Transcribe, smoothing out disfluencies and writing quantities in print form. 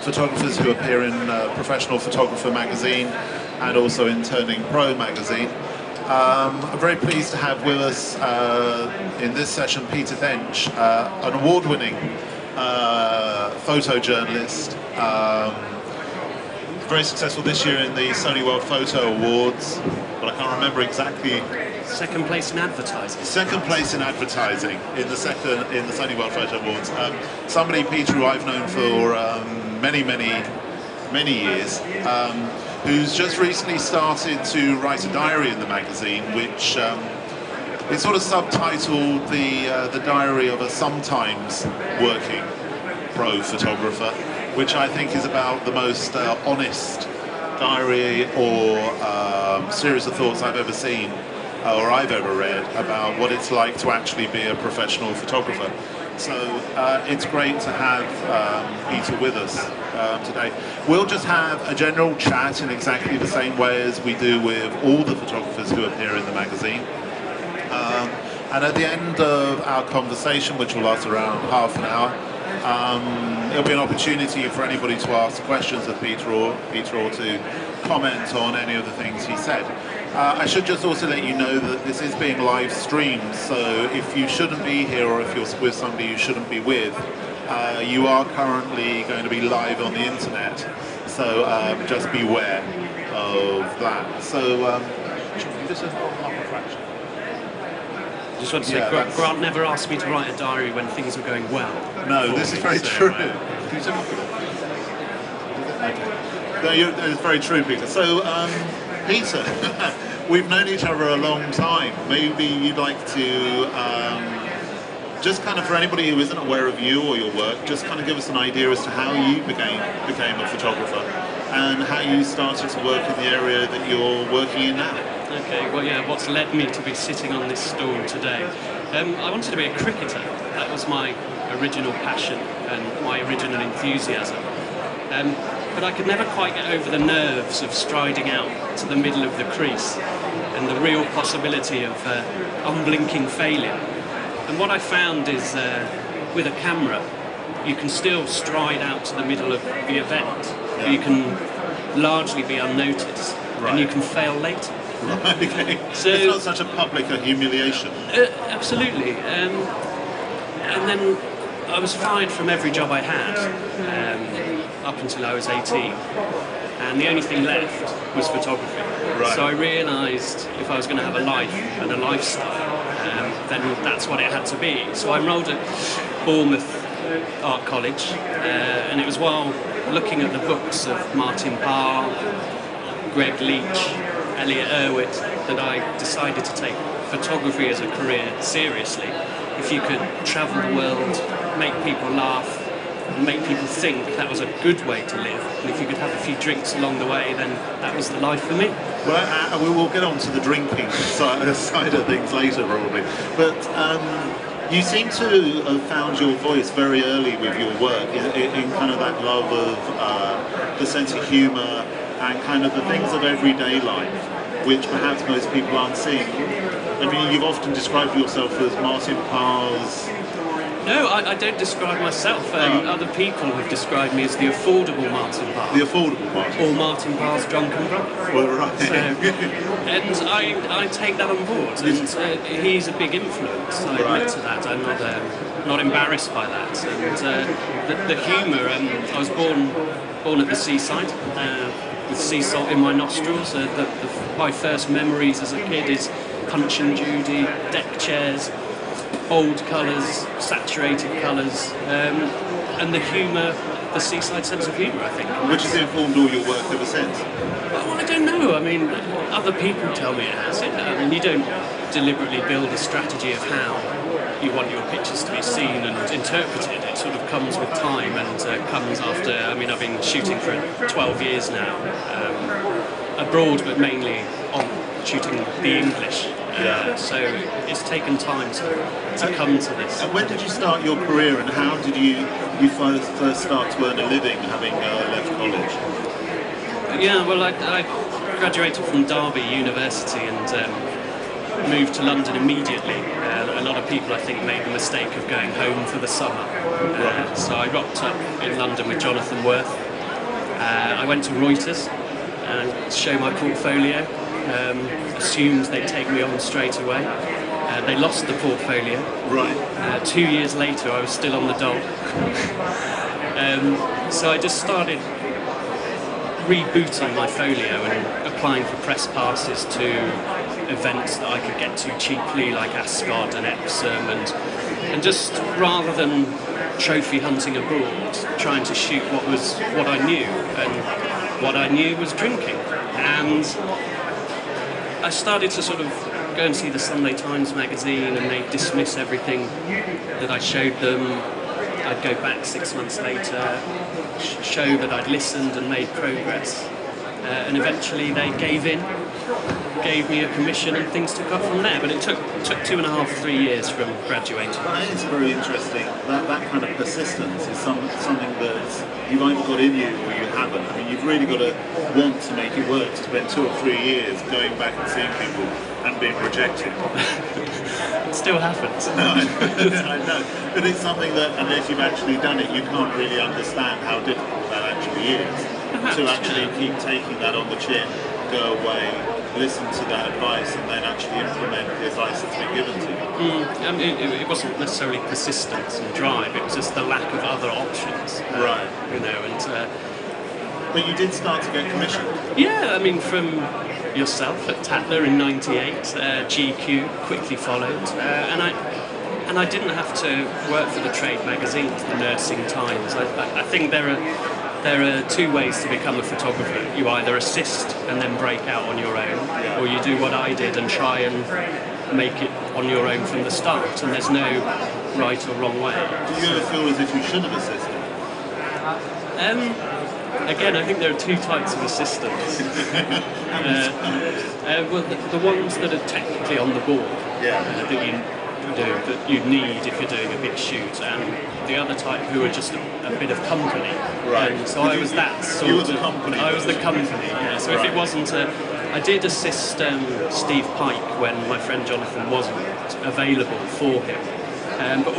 photographers who appear in Professional Photographer magazine and also in Turning Pro magazine. I'm very pleased to have with us in this session Peter Dench, an award-winning photojournalist, very successful this year in the Sony World Photo Awards, but I can't remember exactly. Second place in advertising. Second place in advertising in the Sony World Photo Awards. Somebody, Peter, who I've known for many years, who's just recently started to write a diary in the magazine, which is sort of subtitled the diary of a sometimes working pro photographer, which I think is about the most honest diary or series of thoughts I've ever seen or I've ever read about what it's like to actually be a professional photographer. So it's great to have Peter with us today. We'll just have a general chat in exactly the same way as we do with all the photographers who appear in the magazine. And at the end of our conversation, which will last around half an hour, there'll be an opportunity for anybody to ask questions of Peter or to comment on any of the things he said. I should just also let you know that this is being live streamed, so if you shouldn't be here or if you're with somebody you shouldn't be with, you are currently going to be live on the internet, so just beware of that. So, just a fraction. I just want to say, Grant never asked me to write a diary when things were going well. No, this is very true. No, it's very true, Peter. So, Peter, we've known each other a long time. Maybe you'd like to, just kind of for anybody who isn't aware of you or your work, just kind of give us an idea as to how you became a photographer and how you started to work in the area that you're working in now. Okay, well, yeah, what's led me to be sitting on this stool today? I wanted to be a cricketer. That was my original passion and my original enthusiasm. But I could never quite get over the nerves of striding out to the middle of the crease and the real possibility of unblinking failure. And what I found is with a camera, you can still stride out to the middle of the event. Yeah. You can largely be unnoticed, right, and you can fail later. Right, okay. So it's not such a public humiliation. Absolutely. And then I was fired from every job I had up until I was 18. And the only thing left was photography. Right. So I realised if I was going to have a life and a lifestyle, then that's what it had to be. So I enrolled at Bournemouth Art College, and it was while looking at the books of Martin Parr, Greg Leach, Elliot Erwitt, that I decided to take photography as a career seriously. If you could travel the world, make people laugh, and make people think, that was a good way to live. And if you could have a few drinks along the way, then that was the life for me. Well, we will get on to the drinking side of things later, probably. But you seem to have found your voice very early with your work, in kind of that love of the sense of humour and kind of the things of everyday life, which perhaps most people aren't seeing. I mean, you've often described yourself as Martin Parr's... No, I don't describe myself. Other people have described me as the affordable Martin Parr. The affordable Martin. Or Martin Parr's drunken brother. Well, right. So, and I take that on board. And he's a big influence. I admit to that. I'm not embarrassed by that. And the humour. I was born at the seaside. With sea salt in my nostrils. My first memories as a kid is Punch and Judy, deck chairs, bold colours, saturated colours, and the humour, the seaside sense of humour, I think. Which has informed all your work ever since? Well, I don't know. I mean, other people tell me it has. I mean, you don't deliberately build a strategy of how you want your pictures to be seen and interpreted. It sort of comes with time and comes after, I mean, I've been shooting for 12 years now, abroad, but mainly on shooting the English. So it's taken time to come to this. And when did you start your career, and how did you first start to earn a living, having left college? Yeah, well, I graduated from Derby University and moved to London immediately. A lot of people, I think, made the mistake of going home for the summer. So I rocked up in London with Jonathan Worth, I went to Reuters to show my portfolio, assumed they'd take me on straight away. They lost the portfolio. Right. 2 years later, I was still on the dole. So I just started rebooting my folio and applying for press passes to events that I could get to cheaply, like Ascot and Epsom, and just rather than trophy hunting abroad, trying to shoot what I knew, and what I knew was drinking. And I started to sort of go and see the Sunday Times magazine, and they'd dismiss everything that I showed them. I'd go back 6 months later, show that I'd listened and made progress, and eventually they gave in, gave me a commission, and things took off from there. But it took 2.5, 3 years from graduating. That is very interesting. That kind of persistence is something that you've either got in you or you haven't. I mean, you've really got to want to make it work, to spend 2 or 3 years going back and seeing people and being rejected. It still happens. No, I know. But it's something that, unless you've actually done it, you can't really understand how difficult that actually is. Perhaps, to actually keep taking that on the chin, go away, listen to that advice, and then actually implement the advice that's been given to you. It wasn't necessarily persistence and drive, it was just the lack of other options. Right. You know, and... But you did start to get commissioned. Yeah, I mean, from yourself at Tatler in '98, GQ quickly followed, and I didn't have to work for the trade magazines, the Nursing Times. I think there are 2 ways to become a photographer. You either assist and then break out on your own, or you do what I did and try and make it on your own from the start, and there's no right or wrong way. Do you ever feel as if you should have assisted? Again, I think there are 2 types of assistants. Well, the ones that are technically on the board, that you need if you're doing a big shoot, and the other type who are just a bit of company. Right. And so I was that sort you were of. the company. I was the company. Yeah. So Right. if it wasn't I did assist Steve Pike when my friend Jonathan wasn't available for him, but.